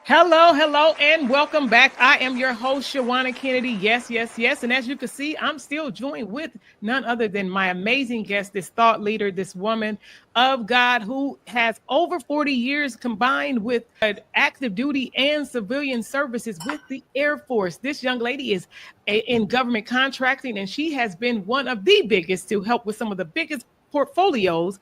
Hello, and welcome back. I am your host, Shawanna Kennedy. Yes. And as you can see, I'm still joined with none other than my amazing guest, this thought leader, this woman of God who has over 40 years combined with active duty and civilian services with the Air Force. This young lady is in government contracting, and she has been one of the biggest to help with some of the biggest portfolios.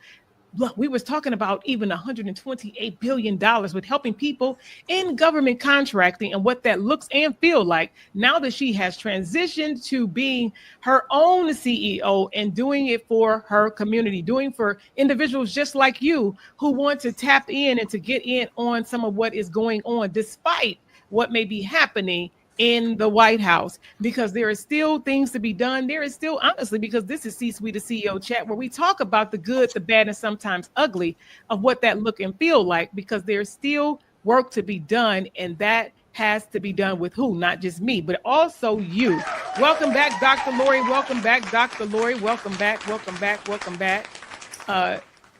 Look, we was talking about even $128 billion with helping people in government contracting and what that looks and feel like now that she has transitioned to being her own CEO and doing it for her community, doing for individuals just like you who want to tap in and to get in on some of what is going on, despite what may be happening in the White House, because there is still things to be done. There is still, honestly, because this is C-Suite to CEO chat, where we talk about the good, the bad, and sometimes ugly of what that look and feel like, because there's still work to be done. And that has to be done with who? Not just me, but also you. Welcome back, Dr. Lori. Welcome back, Dr. Lori. Welcome back.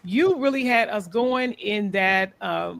You really had us going in that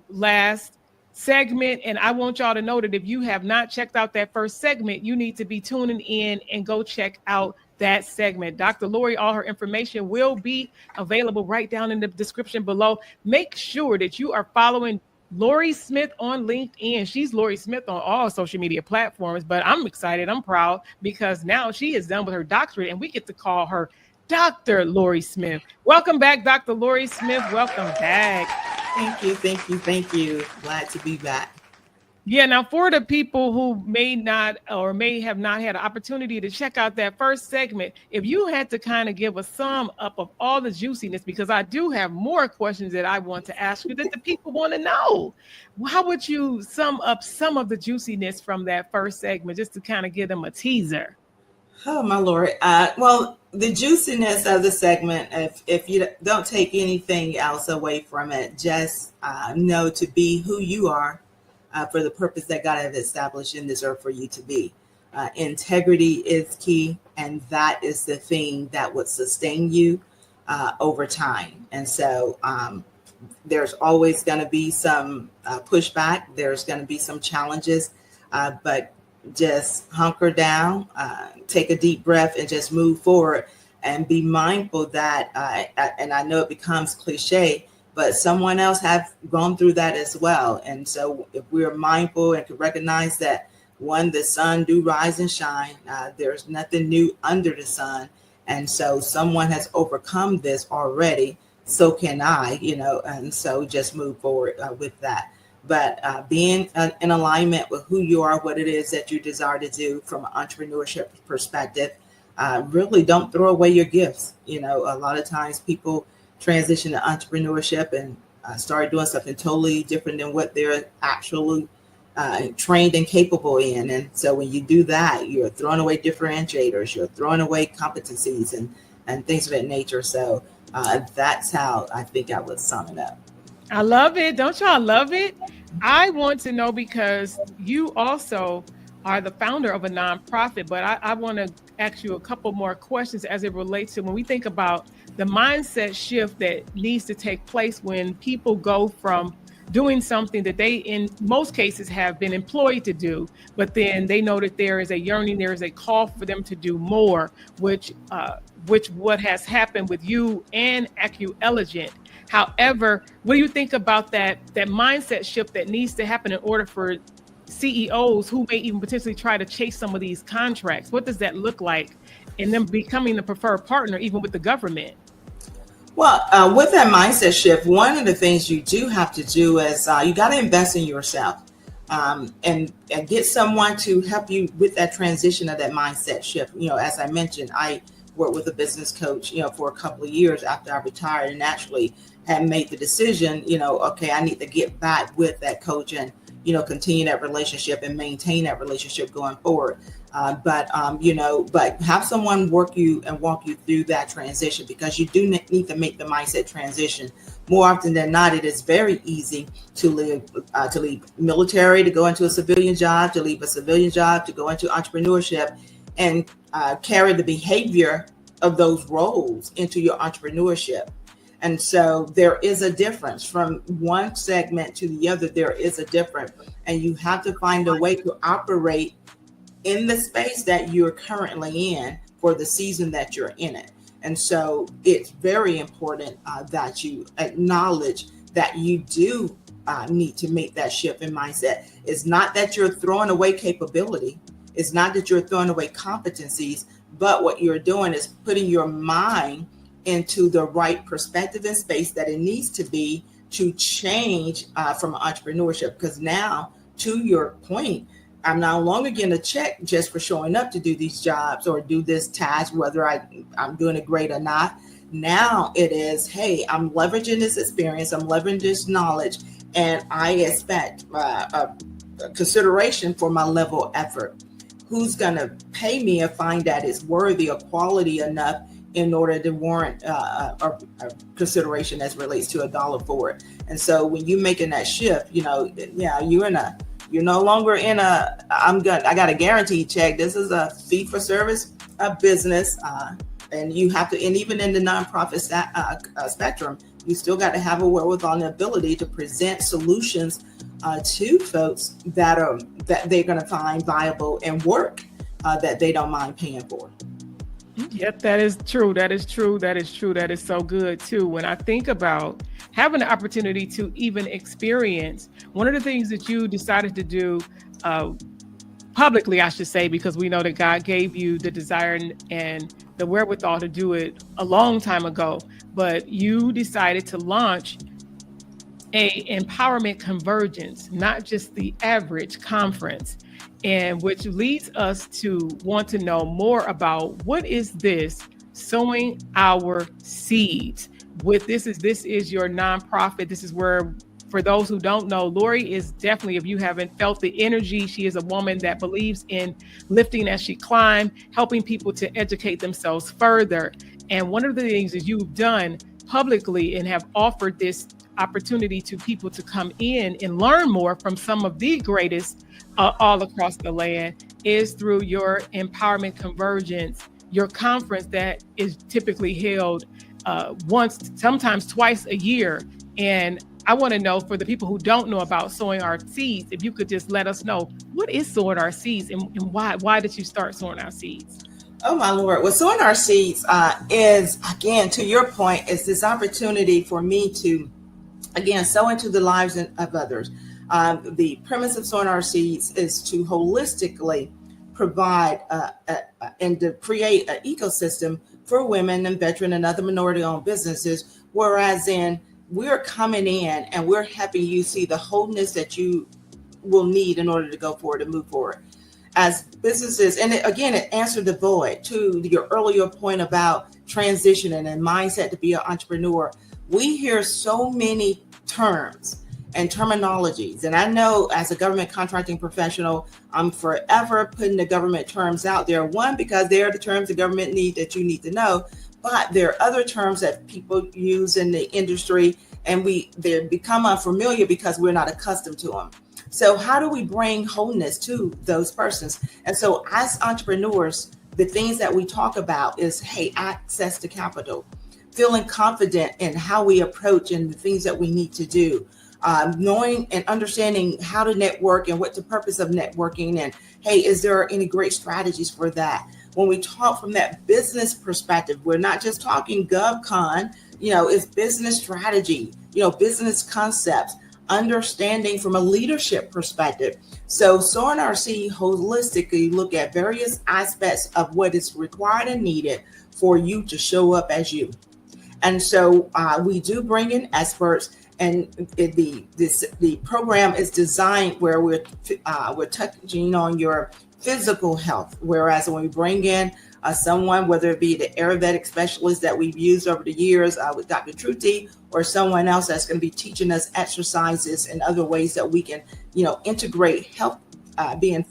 last segment, and I want y'all to know that if you have not checked out that first segment, you need to be tuning in and go check out that segment. Dr. Lori, all her information will be available right down in the description below. Make sure that you are following Lori Smith on LinkedIn. She's Lori Smith on all social media platforms, but I'm excited, I'm proud, because now she is done with her doctorate and we get to call her Dr. Lori Smith. Welcome back, Dr. Lori Smith. Welcome back. Thank you. Glad to be back. Yeah, now for the people who may not or may have not had an opportunity to check out that first segment, if you had to kind of give a sum up of all the juiciness, because I do have more questions that I want to ask you that the people want to know, how would you sum up some of the juiciness from that first segment, just to kind of give them a teaser? Oh, my Lord. Well, the juiciness of the segment, if you don't take anything else away from it, just know to be who you are for the purpose that God has established in this earth for you to be. Integrity is key, and that is the thing that would sustain you over time. And so there's always going to be some pushback. There's going to be some challenges, but just hunker down, take a deep breath, and just move forward, and be mindful that, and I know it becomes cliche, but someone else have gone through that as well. And so if we're mindful and can recognize that, one, the sun do rise and shine, there's nothing new under the sun. And so someone has overcome this already, so can I, and so just move forward with that. But being in alignment with who you are, what it is that you desire to do from an entrepreneurship perspective, really don't throw away your gifts. A lot of times people transition to entrepreneurship and start doing something totally different than what they're actually trained and capable in. And so when you do that, you're throwing away differentiators, you're throwing away competencies and things of that nature. So that's how I think I would sum it up. I love it. Don't y'all love it? I want to know, because you also are the founder of a nonprofit, but I want to ask you a couple more questions as it relates to when we think about the mindset shift that needs to take place when people go from doing something that they, in most cases, have been employed to do, but then they know that there is a yearning, there is a call for them to do more, which what has happened with you and Acu-Elligent. However, what do you think about that mindset shift that needs to happen in order for CEOs who may even potentially try to chase some of these contracts? What does that look like in them becoming the preferred partner, even with the government? Well, with that mindset shift, one of the things you do have to do is you got to invest in yourself and get someone to help you with that transition of that mindset shift. As I mentioned, I worked with a business coach, for a couple of years after I retired, and actually had made the decision, okay, I need to get back with that coach and, continue that relationship and maintain that relationship going forward. But have someone walk you through that transition, because you do need to make the mindset transition. More often than not, it is very easy to leave military, to go into a civilian job, to leave a civilian job, to go into entrepreneurship, and carry the behavior of those roles into your entrepreneurship. And so there is a difference from one segment to the other. There is a difference, and you have to find a way to operate in the space that you're currently in for the season that you're in it. And so it's very important that you acknowledge that you do need to make that shift in mindset. It's not that you're throwing away capability. It's not that you're throwing away competencies, but what you're doing is putting your mind into the right perspective and space that it needs to be to change from entrepreneurship. Because now, to your point, I'm no longer getting a check just for showing up to do these jobs or do this task, whether I'm doing it great or not. Now it is, hey, I'm leveraging this experience, I'm leveraging this knowledge, and I expect a consideration for my level of effort. Who's going to pay me and find that it's worthy or quality enough in order to warrant a consideration as relates to $1 for it? And so when you're making that shift, you're no longer in I got a guaranteed check. This is a fee for service business. And you have to, and even in the nonprofit spectrum, you still got to have a wherewithal and ability to present solutions to folks that they're going to find viable and work that they don't mind paying for. Yep, that is true. That is true. That is true. That is so good too. When I think about having the opportunity to even experience one of the things that you decided to do publicly, I should say, because we know that God gave you the desire and the wherewithal to do it a long time ago, but you decided to launch a empowerment convergence, not just the average conference, and which leads us to want to know more about what is this sowing our seeds. This is your nonprofit. This is where, for those who don't know, Lori is definitely, if you haven't felt the energy, she is a woman that believes in lifting as she climbs, helping people to educate themselves further. And one of the things that you've done publicly and have offered this opportunity to people to come in and learn more from some of the greatest all across the land is through your Empowerment Convergence, your conference that is typically held once, sometimes twice a year. And I want to know, for the people who don't know about sowing our seeds, if you could just let us know, what is sowing our seeds and why did you start sowing our seeds? Oh, my Lord. Well, sowing our seeds is, again, to your point, is this opportunity for me to, again, sow into the lives of others. The premise of sowing our seeds is to holistically provide and to create an ecosystem for women and veteran and other minority-owned businesses, whereas we're coming in and we're helping you see the wholeness that you will need in order to go forward and move forward as businesses. And it answered the void to your earlier point about transitioning and mindset to be an entrepreneur. We hear so many terms and terminologies. And I know as a government contracting professional, I'm forever putting the government terms out there. One, because they are the terms the government need that you need to know. But there are other terms that people use in the industry and they become unfamiliar because we're not accustomed to them. So how do we bring wholeness to those persons? And so as entrepreneurs, the things that we talk about is, hey, access to capital, feeling confident in how we approach and the things that we need to do, knowing and understanding how to network and what's the purpose of networking. And hey, is there any great strategies for that? When we talk from that business perspective, we're not just talking GovCon, it's business strategy, business concepts, understanding from a leadership perspective. So sowing our seed holistically look at various aspects of what is required and needed for you to show up as you. And so we do bring in experts, and the program is designed where we're touching on your physical health. Whereas when we bring in someone, whether it be the Ayurvedic specialist that we've used over the years with Dr. Truti, or someone else that's going to be teaching us exercises and other ways that we can, integrate health, being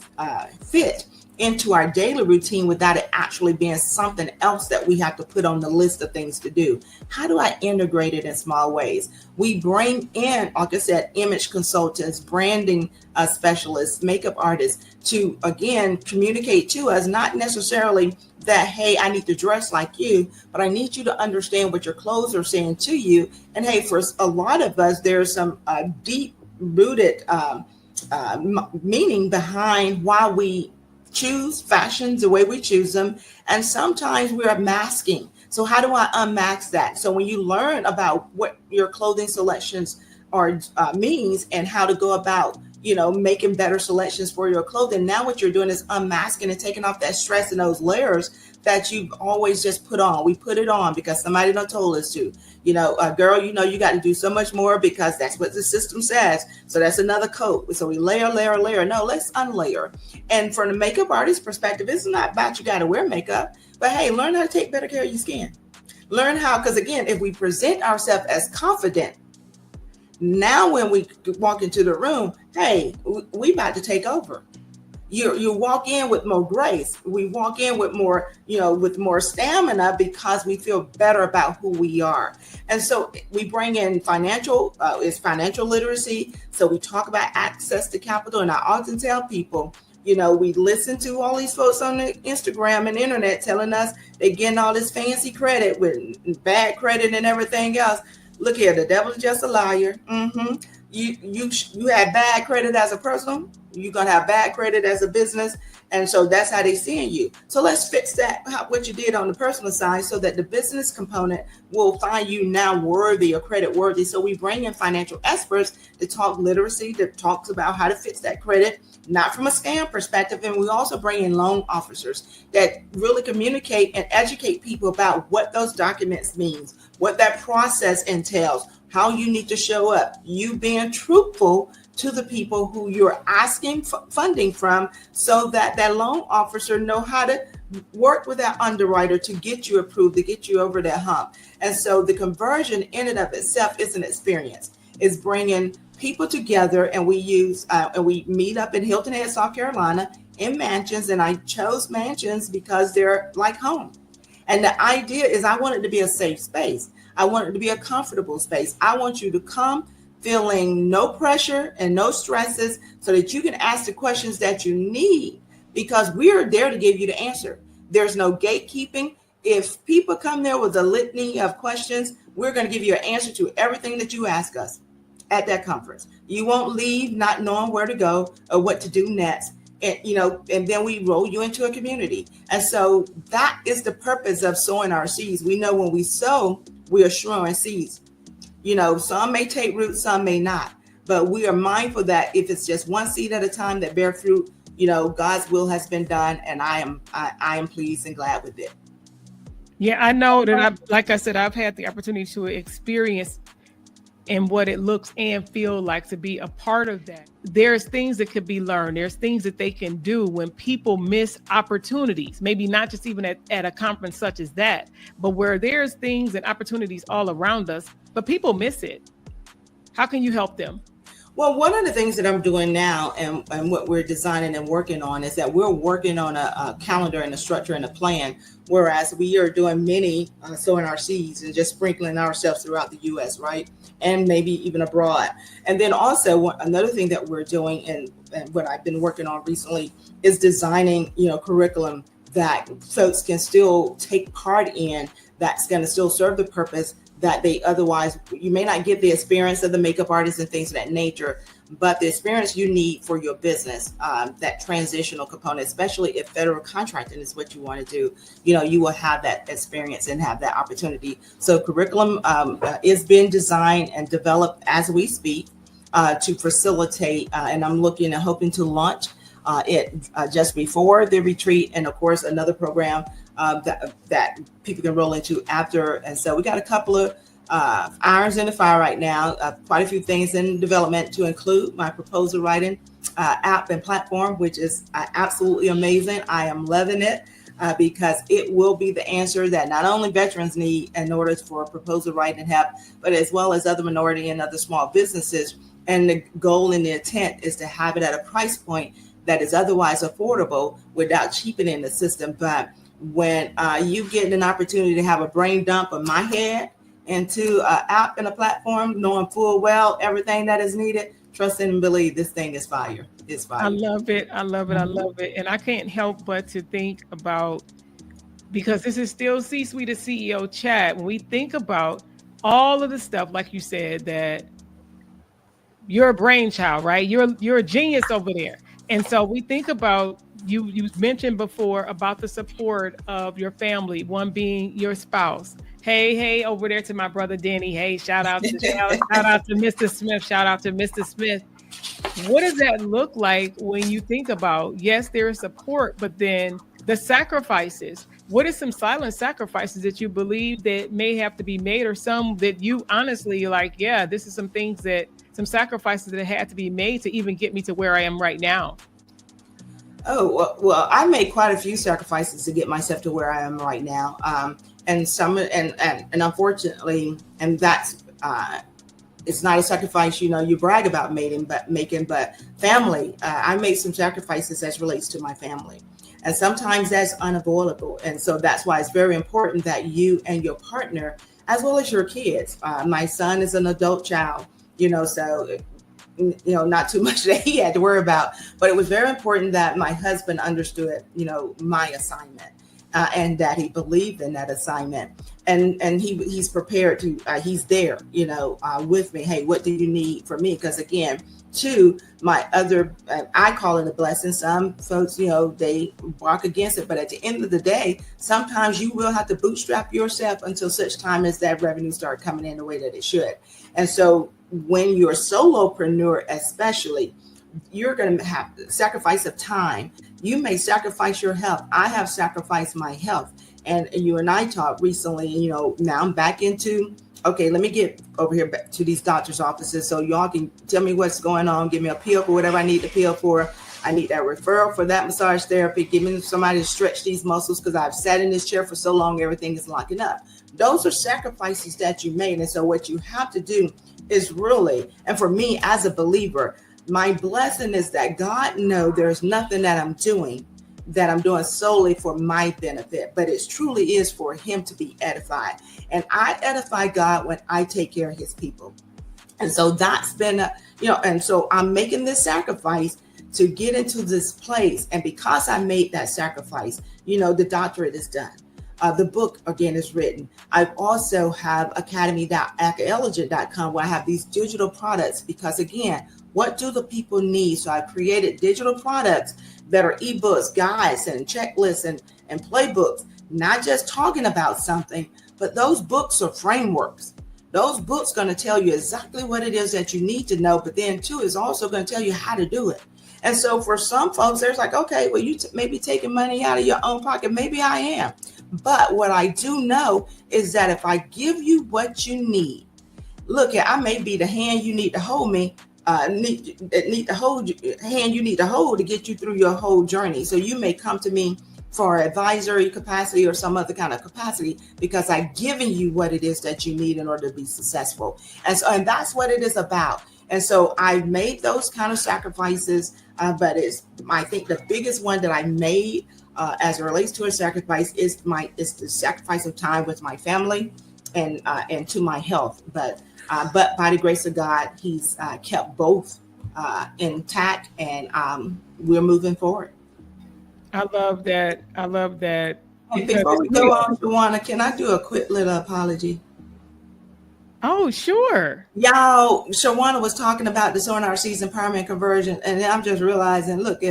fit into our daily routine without it actually being something else that we have to put on the list of things to do? How do I integrate it in small ways? We bring in, like I said, image consultants, branding specialists, makeup artists to, again, communicate to us, not necessarily that, hey, I need to dress like you, but I need you to understand what your clothes are saying to you. And hey, for a lot of us, there's some deep rooted meaning behind why we choose fashions the way we choose them. And sometimes we are masking. So how do I unmask that? So when you learn about what your clothing selections are means and how to go about, making better selections for your clothing, now what you're doing is unmasking and taking off that stress and those layers that you've always just put on. We put it on because somebody done told us to. Girl, you got to do so much more because that's what the system says. So that's another coat. So we layer. No, let's unlayer. And from the makeup artist perspective, it's not about you got to wear makeup, but hey, learn how to take better care of your skin. Learn how, because again, if we present ourselves as confident, now when we walk into the room, hey, we about to take over. You walk in with more grace. We walk in with more, with more stamina because we feel better about who we are. And so we bring in financial literacy. So we talk about access to capital. And I often tell people, we listen to all these folks on the Instagram and internet telling us they're getting all this fancy credit with bad credit and everything else. Look here, the devil is just a liar. You had bad credit as a person, you're gonna have bad credit as a business, and so that's how they're seeing you. So let's fix that, what you did on the personal side, so that the business component will find you now worthy or credit worthy. So we bring in financial experts to talk literacy, that talks about how to fix that credit, not from a scam perspective. And we also bring in loan officers that really communicate and educate people about what those documents means, what that process entails, how you need to show up, you being truthful to the people who you're asking funding from, so that that loan officer know how to work with that underwriter to get you approved, to get you over that hump. And so the conversion in and of itself is an experience. It's bringing people together, and we meet up in Hilton Head, South Carolina, in mansions. And I chose mansions because they're like home. And the idea is I want it to be a safe space. I want it to be a comfortable space. I want you to come feeling no pressure and no stresses, so that you can ask the questions that you need, because we are there to give you the answer. There's no gatekeeping. If people come there with a litany of questions, we're going to give you an answer to everything that you ask us at that conference. You won't leave not knowing where to go or what to do next. And then we roll you into a community. And so that is the purpose of sowing our seeds. We know when we sow, we are sowing seeds. Some may take root, some may not, but we are mindful that if it's just one seed at a time that bear fruit, God's will has been done, and I am pleased and glad with it. Yeah, I know that like I said, I've had the opportunity to experience and what it looks and feel like to be a part of that. There's things that could be learned. There's things that they can do when people miss opportunities, maybe not just even at a conference such as that, but where there's things and opportunities all around us, but people miss it. How can you help them? Well, one of the things that I'm doing now and what we're designing and working on is that we're working on a calendar and a structure and a plan, whereas we are doing many sowing our seeds and just sprinkling ourselves throughout the U.S., right? And maybe even abroad. And then also another thing that we're doing and what I've been working on recently is designing, curriculum that folks can still take part in, that's going to still serve the purpose that they otherwise, you may not get the experience of the makeup artists and things of that nature, but the experience you need for your business, that transitional component, especially if federal contracting is what you want to do, you will have that experience and have that opportunity. So curriculum is being designed and developed as we speak to facilitate, and I'm looking and hoping to launch it just before the retreat, and of course another program that people can roll into after. And so we got a couple of irons in the fire right now, quite a few things in development to include my proposal writing app and platform, which is absolutely amazing. I am loving it because it will be the answer that not only veterans need in order for proposal writing help, but as well as other minority and other small businesses. And the goal and the intent is to have it at a price point that is otherwise affordable without cheapening the system. But when you get an opportunity to have a brain dump of my head into an app and a platform, knowing full well everything that is needed, trust and believe this thing is fire. It's fire. I love it. I love it. I love it. And I can't help but to think about, because this is still C-suite to CEO chat, when we think about all of the stuff, like you said, that you're a brainchild, right? You're a genius over there. And so we think about, you mentioned before about the support of your family, one being your spouse. Hey, over there to my brother Denny. Hey, shout out to Mr. Smith. Shout out to Mr. Smith. What does that look like when you think about, yes, there is support, but then the sacrifices? What are some silent sacrifices that you believe that may have to be made, or some that you honestly like, yeah, this is some things that, some sacrifices that had to be made to even get me to where I am right now? Oh, well, I made quite a few sacrifices to get myself to where I am right now. And some, and unfortunately, and that's, it's not a sacrifice, you brag about making, but family, I made some sacrifices as relates to my family. And sometimes that's unavoidable. And so that's why it's very important that you and your partner, as well as your kids, my son is an adult child, so, not too much that he had to worry about, but it was very important that my husband understood, my assignment. And that he believed in that assignment, and he's prepared to, he's there, with me. Hey, what do you need from me? Because again, too, my other, I call it a blessing. Some folks, they walk against it, but at the end of the day, sometimes you will have to bootstrap yourself until such time as that revenue start coming in the way that it should. And so when you're a solopreneur, especially, you're going to have sacrifice of time. You may sacrifice your health. I have sacrificed my health. And you and I talked recently, now I'm back into, okay, let me get over here back to these doctor's offices so y'all can tell me what's going on, give me a pill for whatever I need the pill for. I need that referral for that massage therapy. Give me somebody to stretch these muscles because I've sat in this chair for so long, everything is locking up. Those are sacrifices that you made. And so what you have to do is really, and for me as a believer, my blessing is that God knows there's nothing that I'm doing solely for my benefit, but it truly is for him to be edified. And I edify God when I take care of his people. And so that's been, and so I'm making this sacrifice to get into this place. And because I made that sacrifice, the doctorate is done. The book, again, is written. I also have academy.acu-Elligent.com where I have these digital products because, again, what do the people need? So I created digital products that are ebooks, guides, and checklists and playbooks, not just talking about something, but those books are frameworks. Those books going to tell you exactly what it is that you need to know, but then too is also going to tell you how to do it. And so for some folks, there's like, okay, well, you may be taking money out of your own pocket. Maybe I am. But what I do know is that if I give you what you need, look, I may be the hand you need to hold me, need to hold hand you need to hold to get you through your whole journey. So you may come to me for advisory capacity or some other kind of capacity because I've given you what it is that you need in order to be successful. And that's what it is about. And so I made those kind of sacrifices, but I think the biggest one that I made as it relates to a sacrifice is the sacrifice of time with my family and to my health. But by the grace of God, he's kept both intact, and we're moving forward. I love that. Before we go on, Shawanna, can I do a quick little apology? Oh, sure. Y'all, Shawanna was talking about this on our season empowerment conversion, and I'm just realizing, look,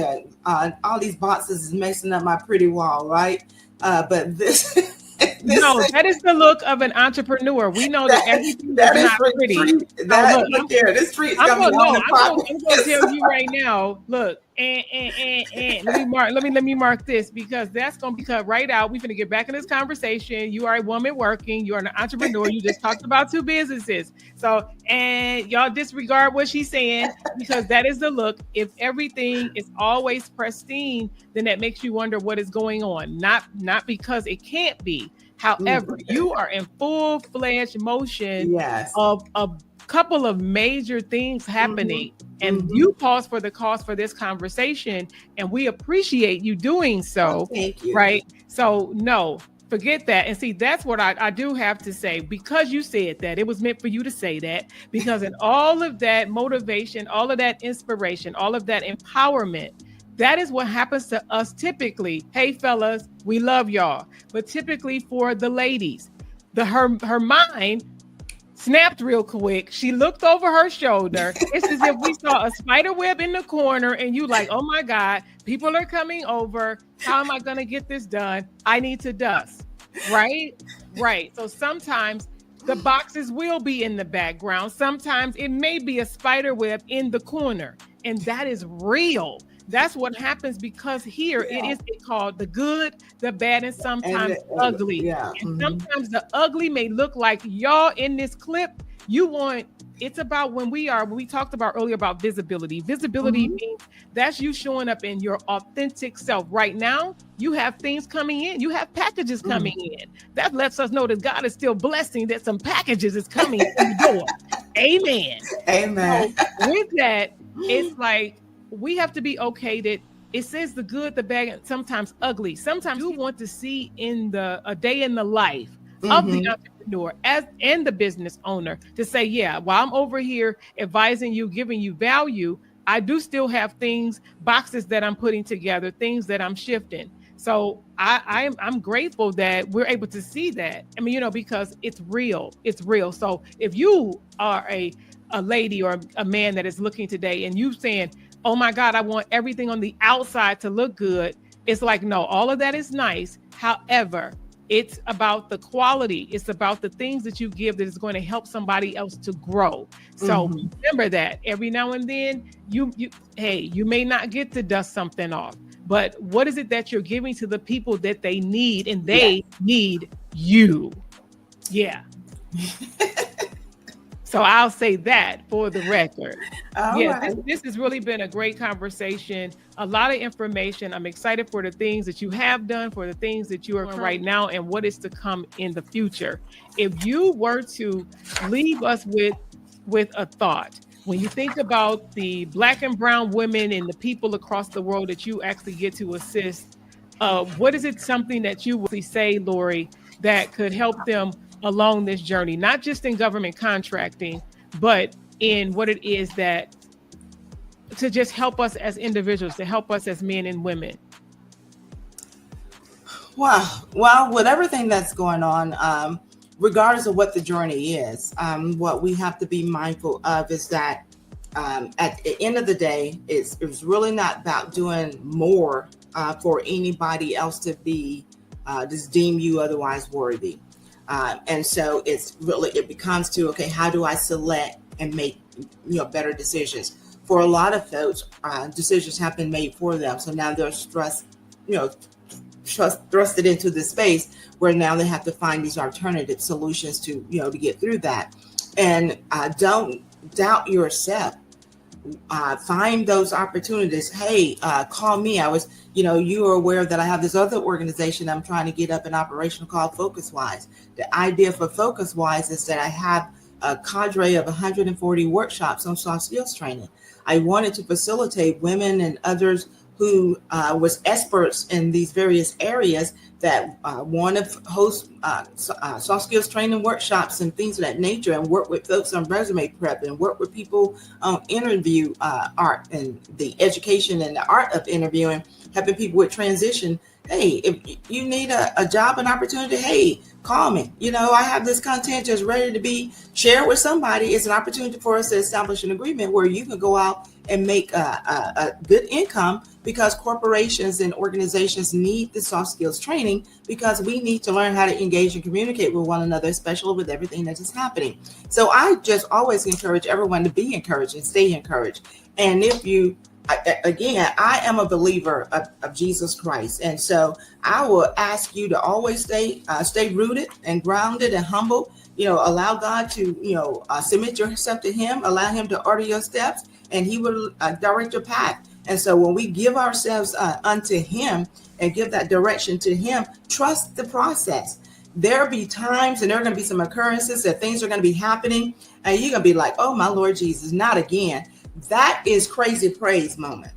all these boxes is messing up my pretty wall, right? But this no, that is the look of an entrepreneur. We know that everything that is is not pretty. This tree is going to tell you right now. Look, and let me mark this because that's going to be cut right out. We're going to get back in this conversation. You are a woman working. You are an entrepreneur. You just talked about 2 businesses. So, and y'all disregard what she's saying because that is the look. If everything is always pristine, then that makes you wonder what is going on. Not because it can't be. However, you are in full-fledged motion of couple of major things happening, and you pause for the cause for this conversation, and we appreciate you doing so. Thank you. Right? So no, forget that. And see, that's what I do have to say, because you said that. It was meant for you to say that, because in all of that motivation, all of that inspiration, all of that empowerment, that is what happens to us typically. Hey, fellas, we love y'all. But typically for the ladies, her mind snapped real quick. She looked over her shoulder. It's as if we saw a spider web in the corner and you like, oh my God, people are coming over. How am I going to get this done? I need to dust. Right? Right. So sometimes the boxes will be in the background. Sometimes it may be a spider web in the corner. And that is real. That's what happens, because here it is called the good, the bad, and sometimes ugly. Yeah. And sometimes the ugly may look like y'all in this clip. It's about when we talked about earlier about visibility. Visibility means that's you showing up in your authentic self. Right now, you have things coming in. You have packages coming in. That lets us know that God is still blessing, that some packages is coming in the door. Amen. Amen. So with that, it's like, we have to be okay that it says the good, the bad, and sometimes ugly. Sometimes you want to see in a day in the life of the entrepreneur and the business owner to say, yeah, while I'm over here advising you, giving you value, I do still have boxes that I'm putting together, things that I'm shifting. So I'm grateful that we're able to see that. I mean, because it's real. It's real. So if you are a lady or a man that is looking today and you saying, oh my God, I want everything on the outside to look good. It's like, no, all of that is nice. However, it's about the quality. It's about the things that you give that is going to help somebody else to grow. So remember that every now and then you may not get to dust something off, but what is it that you're giving to the people that they need, and they need you? Yeah. So I'll say that for the record. This has really been a great conversation, a lot of information. I'm excited for the things that you have done, for the things that you are doing right now, and what is to come in the future. If you were to leave us with a thought, when you think about the Black and brown women and the people across the world that you actually get to assist, what is it something that you would say, Lori, that could help them along this journey, not just in government contracting, but in what it is that to just help us as individuals, to help us as men and women? Well, with everything that's going on, regardless of what the journey is, what we have to be mindful of is that at the end of the day, it's really not about doing more for anybody else to be just deem you otherwise worthy. And so it becomes to, okay, how do I select and make, better decisions? For a lot of folks, decisions have been made for them. So now they're thrusted into this space where now they have to find these alternative solutions to get through that. And don't doubt yourself. Find those opportunities. Hey, call me. You are aware that I have this other organization I'm trying to get up and operational called FocusWise. The idea for FocusWise is that I have a cadre of 140 workshops on soft skills training. I wanted to facilitate women and others who was experts in these various areas that want to host soft skills training workshops and things of that nature, and work with folks on resume prep and work with people on interview art and the education and the art of interviewing, helping people with transition. Hey, if you need a job and opportunity, hey, call me. I have this content just ready to be shared with somebody. It's an opportunity for us to establish an agreement where you can go out and make a good income, because corporations and organizations need the soft skills training, because we need to learn how to engage and communicate with one another, especially with everything that is happening. So I just always encourage everyone to be encouraged and stay encouraged. And if you, again, I am a believer of Jesus Christ. And so I will ask you to always stay rooted and grounded and humble. Allow God to, submit yourself to him, allow him to order your steps, and he will direct your path. And so when we give ourselves unto him and give that direction to him, trust the process. there'll be times and there are going to be some occurrences that things are going to be happening. And you're going to be like, oh, my Lord Jesus, not again. That is crazy praise moment.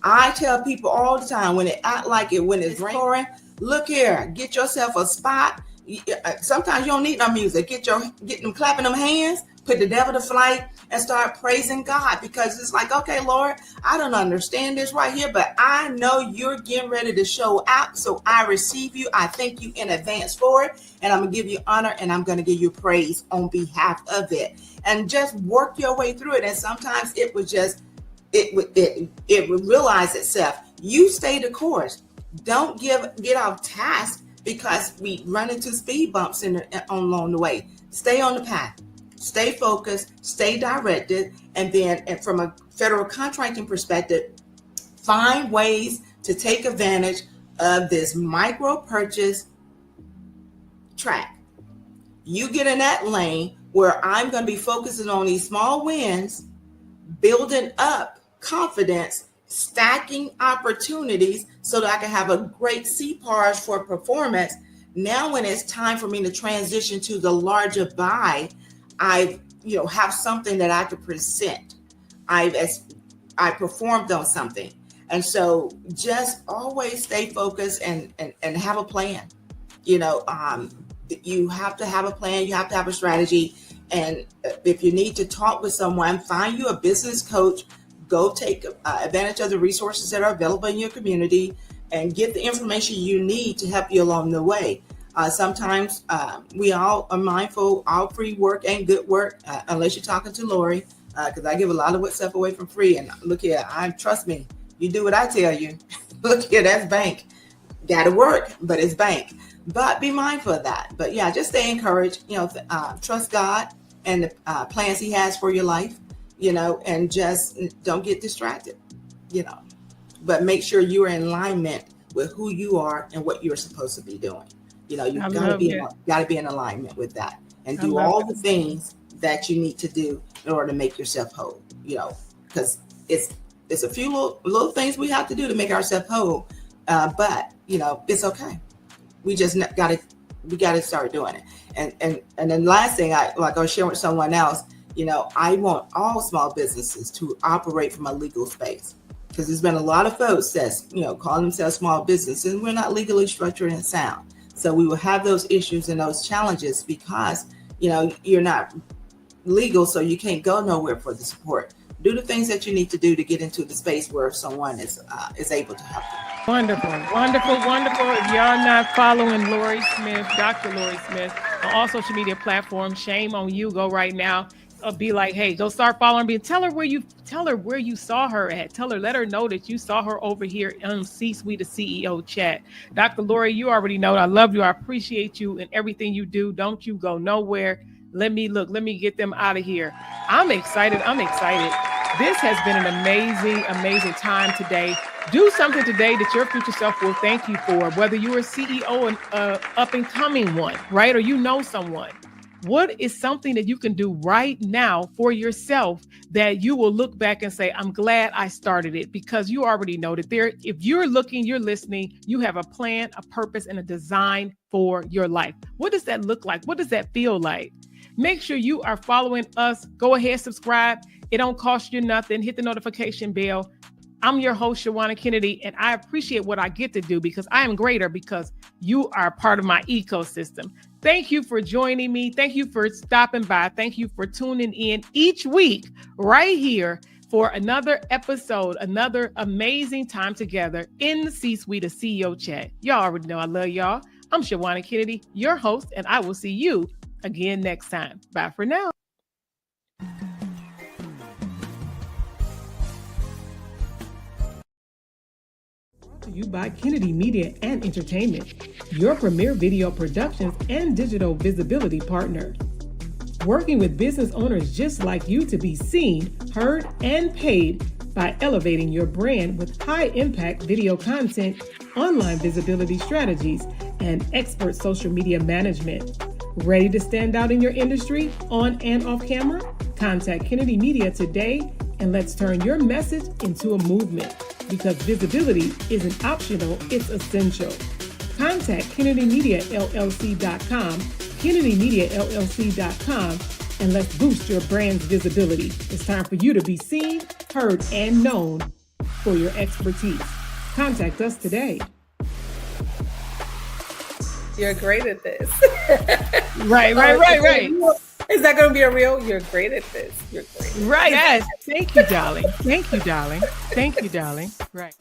I tell people all the time when it act like it, when it's raining, look here, get yourself a spot. Sometimes you don't need no music. Get them clapping them hands, put the devil to flight and start praising God, because it's like, okay, Lord, I don't understand this right here, but I know you're getting ready to show out. So I receive you. I thank you in advance for it. And I'm going to give you honor and I'm going to give you praise on behalf of it. And just work your way through it. And sometimes it would just, it would realize itself. You stay the course. Don't get off task because we run into speed bumps along the way. Stay on the path. Stay focused, stay directed, and then from a federal contracting perspective, find ways to take advantage of this micro purchase track. You get in that lane where I'm going to be focusing on these small wins, building up confidence, stacking opportunities so that I can have a great CPARs for performance. Now, when it's time for me to transition to the larger buy, I have something that I could present. I performed on something. And so just always stay focused and have a plan. You have to have a plan. You have to have a strategy. And if you need to talk with someone, find you a business coach. Go take advantage of the resources that are available in your community and get the information you need to help you along the way. Sometimes we all are mindful, all free work ain't good work, unless you're talking to Lori, because I give a lot of stuff away for free. And look here, trust me, you do what I tell you. Look here, that's bank. Got to work, but it's bank. But be mindful of that. But yeah, just stay encouraged, trust God and the plans he has for your life, and just don't get distracted, but make sure you're in alignment with who you are and what you're supposed to be doing. You've got to be in alignment with that and do all the things that you need to do in order to make yourself whole, because it's a few little things we have to do to make ourselves whole. But it's okay. We just got to start doing it. And then last thing I was sharing with someone else, I want all small businesses to operate from a legal space, because there's been a lot of folks that's, calling themselves small businesses, and we're not legally structured and sound. So we will have those issues and those challenges because, you're not legal, so you can't go nowhere for the support. Do the things that you need to do to get into the space where someone is able to help you. Wonderful. If y'all not following Lori Smith, Dr. Lori Smith, on all social media platforms, shame on you. Go right now. Be like, hey, go start following me. Tell her where you saw her at. Let her know that you saw her over here on C-Suite the CEO chat. Dr. Lori, you already know I love you. I appreciate you and everything you do. Don't you go nowhere. Let me get them out of here. I'm excited. This has been an amazing time today. Do something today that your future self will thank you for, whether you're a CEO and up and coming one, right? Or someone. What is something that you can do right now for yourself that you will look back and say, I'm glad I started it? Because you already know that if you're looking, you're listening, you have a plan, a purpose, and a design for your life. What does that look like? What does that feel like? Make sure you are following us. Go ahead, subscribe. It don't cost you nothing. Hit the notification bell. I'm your host, Shawanna Kennedy, and I appreciate what I get to do because I am greater because you are part of my ecosystem. Thank you for joining me. Thank you for stopping by. Thank you for tuning in each week right here for another episode, another amazing time together in the C-Suite of CEO chat. Y'all already know I love y'all. I'm Shawanna Kennedy, your host, and I will see you again next time. Bye for now. To you by Kennedy Media and Entertainment, your premier video productions and digital visibility partner. Working with business owners just like you to be seen, heard, and paid by elevating your brand with high-impact video content, online visibility strategies, and expert social media management. Ready to stand out in your industry, on and off camera? Contact Kennedy Media today and let's turn your message into a movement. Because visibility isn't optional, it's essential. Contact contact KennedyMediaLLC.com, KennedyMediaLLC.com, and let's boost your brand's visibility. It's time for you to be seen, heard, and known for your expertise. Contact us today. You're great at this. Right. Is that going to be a real? You're great at this. You're great. Right. Yes. Thank you, darling. Right.